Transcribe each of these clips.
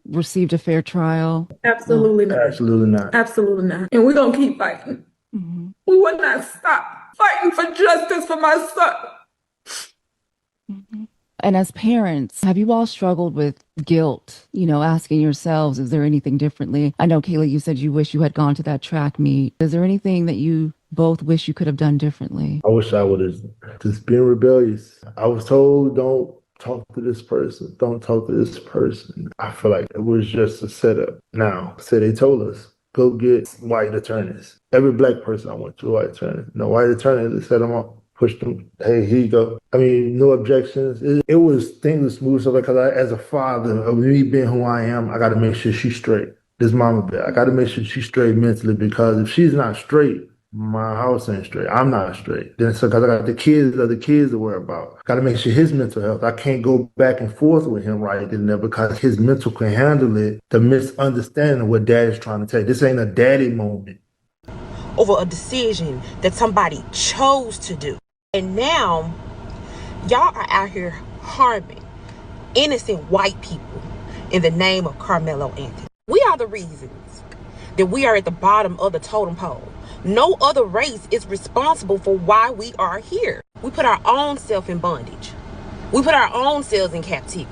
received a fair trial? No. Absolutely not. Absolutely not. Absolutely not. And we're going to keep fighting. Mhm. We will not stop fighting for justice for my son. Mhm. And as parents, have you all struggled with guilt, asking yourselves, is there anything differently? I know, Kayla, you said you wish you had gone to that track meet. Is there anything that you both wish you could have done differently? I wish I would have just been rebellious. I was told, don't talk to this person, don't talk to this person. I feel like it was just a setup. Now, so they told us, go get white attorneys. Every black person I went to, white attorney. No white attorney, they set them up, pushed them. Hey, here you go. I mean, no objections. It was things were smooth stuff because as a father of me being who I am, I got to make sure she's straight. This mama bear, I got to make sure she's straight mentally because if she's not straight, my house ain't straight. I'm not straight. Then so because I got the kids to worry about. Got to make sure his mental health. I can't go back and forth with him right in there because his mental can handle it. The misunderstanding of what dad is trying to tell you. This ain't a daddy moment. Over a decision that somebody chose to do. And now, y'all are out here harming innocent white people in the name of Carmelo Anthony. We are the reasons that we are at the bottom of the totem pole. No other race is responsible for why we are here. We put our own self in bondage. We put our own selves in captivity.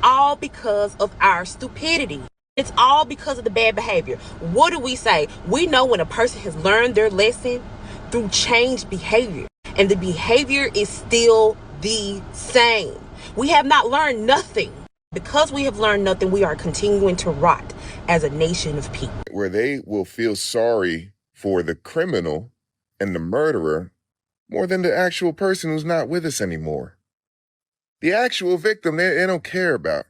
All because of our stupidity. It's all because of the bad behavior. What do we say? We know when a person has learned their lesson through changed behavior. And the behavior is still the same. We have not learned nothing. Because we have learned nothing, we are continuing to rot as a nation of people. Where they will feel sorry for the criminal and the murderer more than the actual person who's not with us anymore. The actual victim, they don't care about.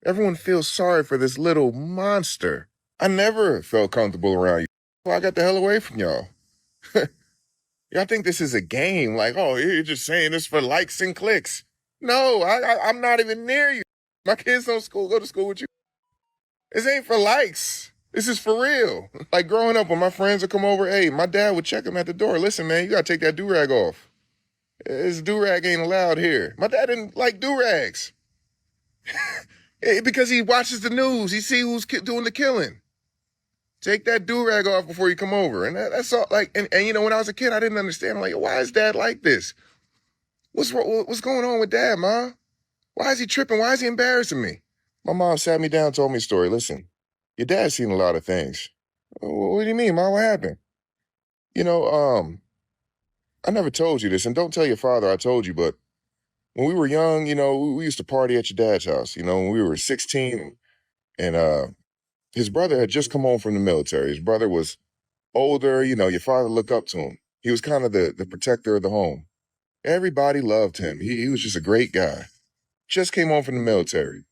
Everyone feels sorry for this little monster. I never felt comfortable around you. Well, I got the hell away from y'all. Y'all think this is a game, like, oh, you're just saying this for likes and clicks. No, I'm not even near you. My kids don't go to school with you. This ain't for likes. This is for real. Like growing up, when my friends would come over, hey, my dad would check them at the door. Listen, man, you gotta take that do-rag off. This do-rag ain't allowed here. My dad didn't like do-rags. Because he watches the news. He see who's doing the killing. Take that do-rag off before you come over. And that's all. Like, and when I was a kid, I didn't understand. I'm like, why is dad like this? What's going on with dad, Ma? Why is he tripping? Why is he embarrassing me? My mom sat me down, told me a story. Listen, your dad's seen a lot of things. What do you mean, Ma? What happened? I never told you this, and don't tell your father I told you, but when we were young, we used to party at your dad's house, when we were 16, and his brother had just come home from the military. His brother was older, your father looked up to him. He was kind of the protector of the home. Everybody loved him. He was just a great guy. Just came home from the military,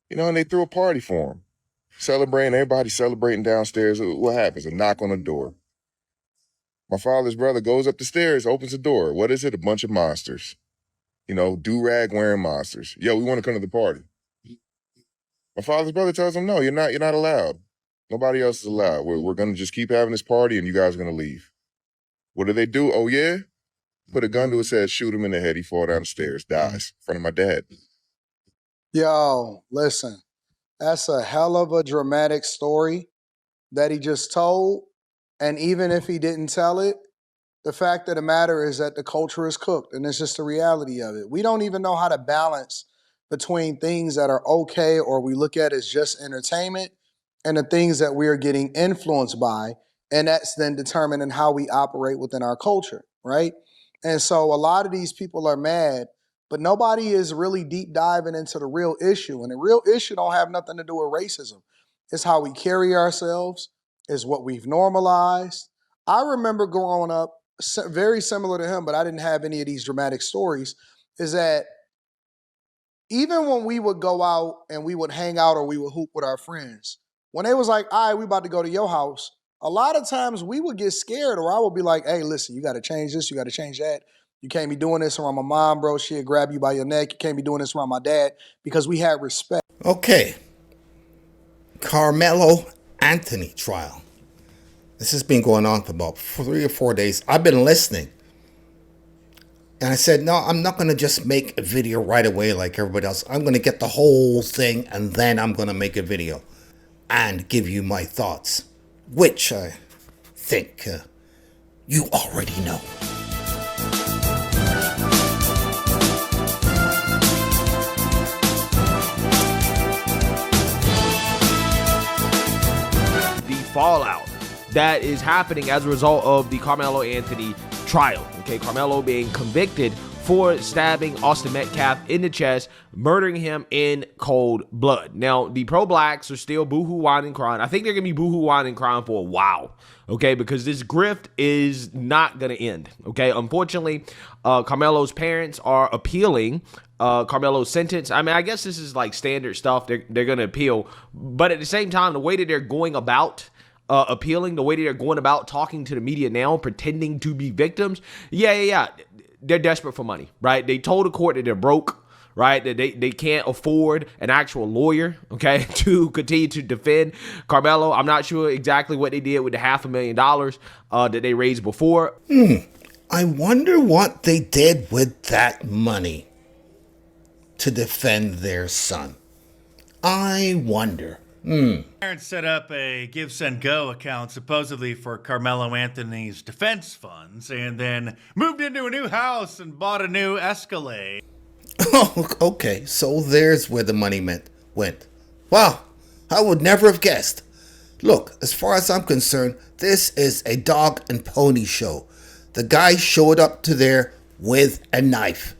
and they threw a party for him. Celebrating, everybody celebrating downstairs. What happens? A knock on the door. My father's brother goes up the stairs, opens the door. What is it? A bunch of monsters. Do-rag wearing monsters. Yo, we want to come to the party. My father's brother tells him, no, you're not allowed. Nobody else is allowed. We're going to just keep having this party and you guys are going to leave. What do? Oh, yeah? Put a gun to his head, shoot him in the head. He fall down the stairs, dies in front of my dad. Yo, listen, that's a hell of a dramatic story that he just told. And even if he didn't tell it, the fact of the matter is that the culture is cooked, and it's just the reality of it. We don't even know how to balance between things that are okay or we look at as just entertainment and the things that we are getting influenced by. And that's then determining how we operate within our culture, right? And so a lot of these people are mad, but nobody is really deep diving into the real issue. And the real issue don't have nothing to do with racism. It's how we carry ourselves, is what we've normalized. I remember growing up, very similar to him, but I didn't have any of these dramatic stories, is that even when we would go out and we would hang out or we would hoop with our friends, when they was like, all right, we about to go to your house, a lot of times we would get scared or I would be like, hey, listen, you got to change this, you got to change that. You can't be doing this around my mom, bro. She'll grab you by your neck. You can't be doing this around my dad, because we had respect. Okay. Carmelo Anthony trial. This has been going on for about 3 or 4 days. I've been listening. And I said, no, I'm not going to just make a video right away like everybody else. I'm going to get the whole thing and then I'm going to make a video and give you my thoughts, which I think you already know. The fallout that is happening as a result of the Carmelo Anthony trial. Okay, Carmelo being convicted for stabbing Austin Metcalf in the chest, murdering him in cold blood. Now, the pro-blacks are still boohoo, whining, and crying. I think they're going to be boohoo, whining, and crying for a while, okay, because this grift is not going to end, okay? Unfortunately, Carmelo's parents are appealing Carmelo's sentence. I mean, I guess this is like standard stuff. They're going to appeal, but at the same time, the way that they're going about appealing, the way that they're going about talking to the media now, pretending to be victims, yeah. They're desperate for money, right? They told the court that they're broke, right? That they can't afford an actual lawyer, okay, to continue to defend Carmelo. I'm not sure exactly what they did with the $500,000 that they raised before. I wonder what they did with that money to defend their son. I wonder. Parents set up a Give Send Go account supposedly for Carmelo Anthony's defense funds and then moved into a new house and bought a new Escalade. Oh, okay. So there's where the money went. Wow, I would never have guessed. Look, as far as I'm concerned, this is a dog and pony show. The guy showed up to there with a knife.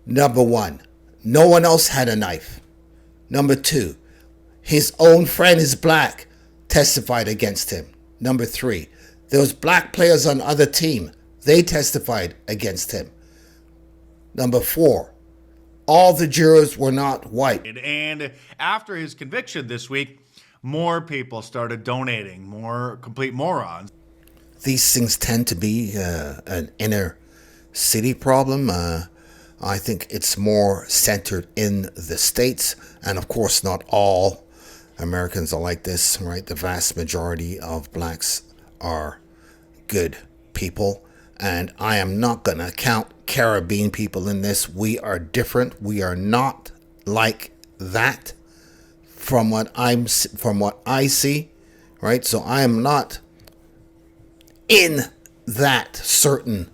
Number one, no one else had a knife. Number two, his own friend is black, testified against him. Number three, there was black players on other team. They testified against him. Number four, all the jurors were not white. And after his conviction this week, more people started donating, more complete morons. These things tend to be an inner city problem. I think it's more centered in the States. And of course, not all Americans are like this, right? The vast majority of blacks are good people. And I am not going to count Caribbean people in this. We are different. We are not like that from what I see, right? So I am not in that certain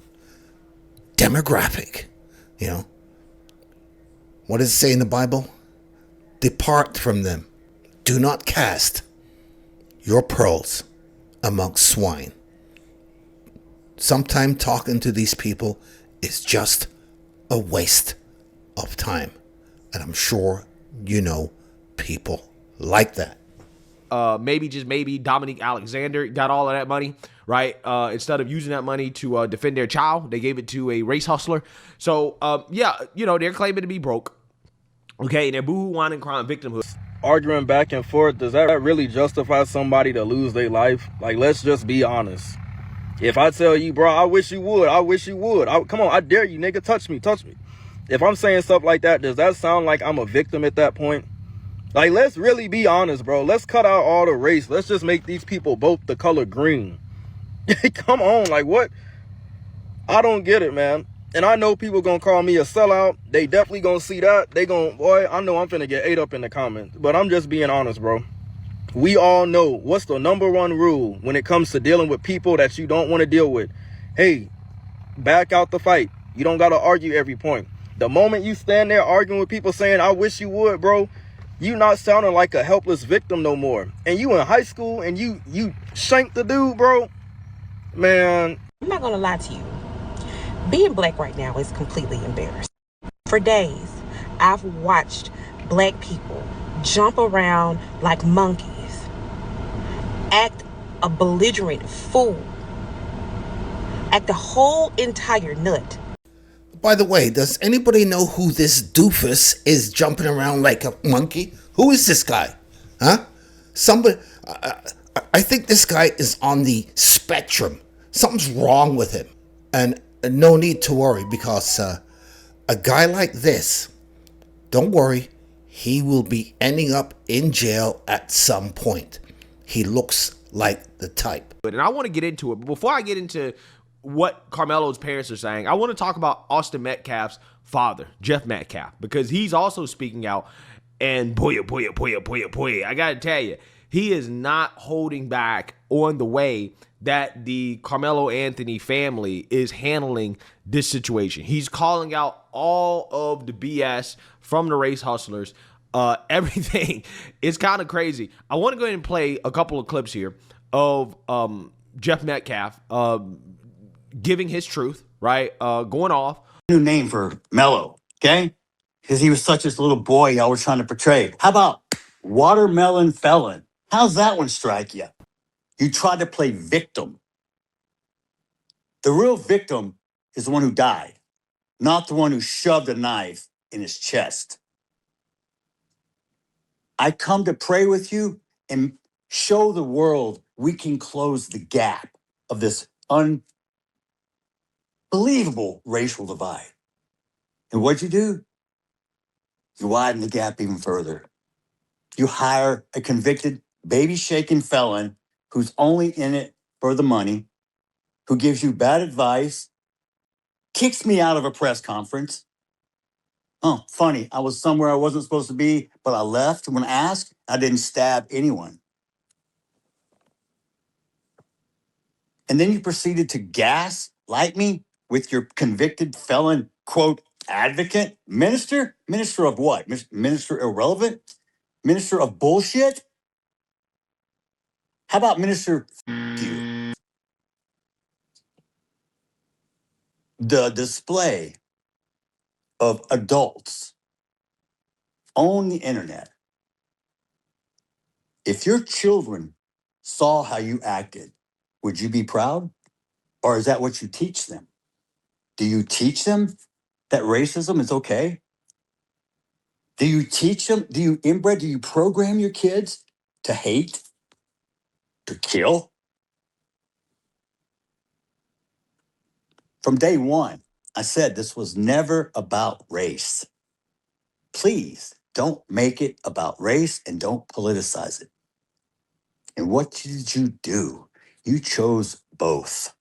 demographic. You know, what does it say in the Bible? Depart from them. Do not cast your pearls amongst swine. Sometimes talking to these people is just a waste of time. And I'm sure you know people like that. Maybe Dominique Alexander got all of that money, right? Instead of using that money to defend their child, they gave it to a race hustler. So, they're claiming to be broke. Okay, and they're boohoo, whining, crying victimhood. Arguing back and forth, does that really justify somebody to lose their life? Like, let's just be honest. If I tell you, bro, I wish you would. Come on, I dare you, nigga, touch me. If I'm saying stuff like that, does that sound like I'm a victim at that point? Like, let's really be honest, bro. Let's cut out all the race. Let's just make these people both the color green. Come on, like, what? I don't get it, man. And I know people gonna call me a sellout. They definitely gonna see that. Boy, I know I'm finna get ate up in the comments. But I'm just being honest, bro. We all know what's the number one rule when it comes to dealing with people that you don't want to deal with. Hey, back out the fight. You don't gotta argue every point. The moment you stand there arguing with people saying, I wish you would, bro, you not sounding like a helpless victim no more. And you in high school and you shanked the dude, bro. Man. I'm not gonna lie to you. Being black right now is completely embarrassing. For days, I've watched black people jump around like monkeys, act a belligerent fool, act a whole entire nut. By the way, does anybody know who this doofus is jumping around like a monkey? Who is this guy? Huh? Somebody, I think this guy is on the spectrum. Something's wrong with him. And no need to worry, because a guy like this, don't worry, he will be ending up in jail at some point. He looks like the type. And I want to get into it. But before I get into what Carmelo's parents are saying, I want to talk about Austin Metcalf's father, Jeff Metcalf, because he's also speaking out. And boy, I got to tell you, he is not holding back on the way that the Carmelo Anthony family is handling this situation. He's calling out all of the BS from the race hustlers. Everything is kind of crazy. I want to go ahead and play a couple of clips here of Jeff Metcalf giving his truth, right? Going off. New name for Mello, okay? Because he was such a little boy y'all were trying to portray. How about watermelon felon? How's that one strike you? You tried to play victim. The real victim is the one who died, not the one who shoved a knife in his chest. I come to pray with you and show the world we can close the gap of this unbelievable racial divide. And what'd you do? You widen the gap even further. You hire a convicted baby-shaking felon who's only in it for the money, who gives you bad advice, kicks me out of a press conference. Oh, funny, I was somewhere I wasn't supposed to be, but I left when asked. I didn't stab anyone. And then you proceeded to gaslight me with your convicted felon, quote, advocate? Minister? Minister of what? Minister irrelevant? Minister of bullshit? How about Minister you? The display of adults on the internet. If your children saw how you acted, would you be proud? Or is that what you teach them? Do you teach them that racism is okay? Do you teach them? Do you program your kids to hate, to kill? From day one, I said this was never about race. Please don't make it about race and don't politicize it. And what did you do? You chose both.